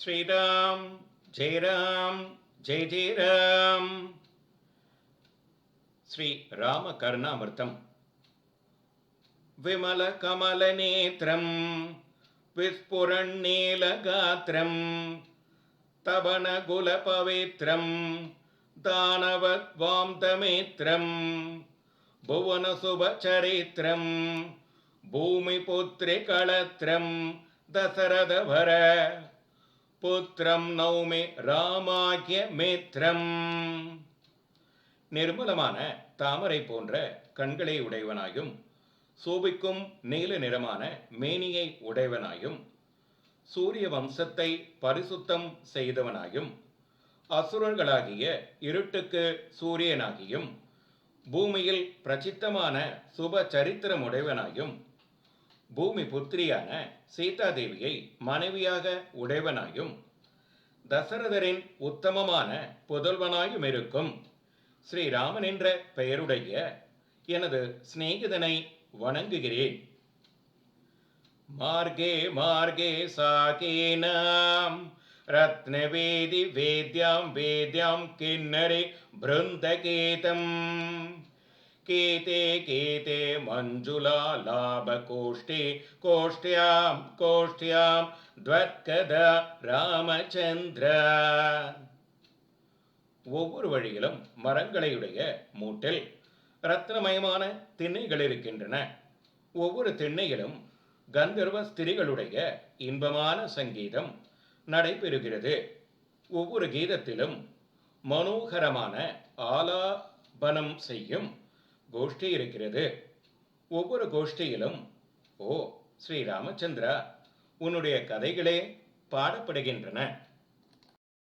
ஸ்ரீராம் ஜெய் ராம் ஜெய் ஜெய் ராம். ஸ்ரீ ராம கருணாமிர்தம். விமல கமல நேத்ரம் விஸ்புரண்ணீலகாத்ரம் தபன குல பவித்ரம் தானவத் வாம்தமேத்ரம் புவன சுபச்சரித்ரம் பூமி புத்ரி களத்ரம் தசரதவர புத்திரம் நௌமி ராமாக்ய மித்ரம். நிர்மலமான தாமரை போன்ற கண்களை உடையவனாயும் சோபிக்கும் நீல நிறமான மேனியை உடையவனாயும் சூரிய வம்சத்தை பரிசுத்தம் செய்தவனாயும் அசுரர்களாகிய இருட்டுக்கு சூரியனாகியும் பூமியில் பிரசித்தமான சுப சரித்திரமுடையவனாயும் பூமி புத்திரியான சீதாதேவியை மனைவியாக உடையவனாயும் தசரதரின் உத்தமமான புதல்வனாயும் இருக்கும் ஸ்ரீராமன் என்ற பெயருடைய எனது சிநேகிதனை வணங்குகிறேன். மார்கே மார்கே சாகேனாம் ரத்னவேதி வேத்யாம் வேத்யாம் கிண்ணரே பிருந்தகேதம் கேதே கேதே மஞ்சுளா லாப கோஷ்டே கோஷ்டியாம் கோஷ்டியாம் துவத்கதா ராமச்சந்திர. ஒவ்வொரு வழியிலும் மரங்களையுடைய மூட்டில் ரத்னமயமான திண்ணைகள் இருக்கின்றன. ஒவ்வொரு திண்ணையிலும் கந்தர்வ ஸ்திரிகளுடைய இன்பமான சங்கீதம் நடைபெறுகிறது. ஒவ்வொரு கீதத்திலும் மனோகரமான ஆலாபனம் செய்யும் கோஷ்டி இருக்கிறது. ஒவ்வொரு கோஷ்டியிலும் ஓ ஸ்ரீ ராமச்சந்திரா, உன்னுடைய கதைகளே பாடப்படுகின்றன.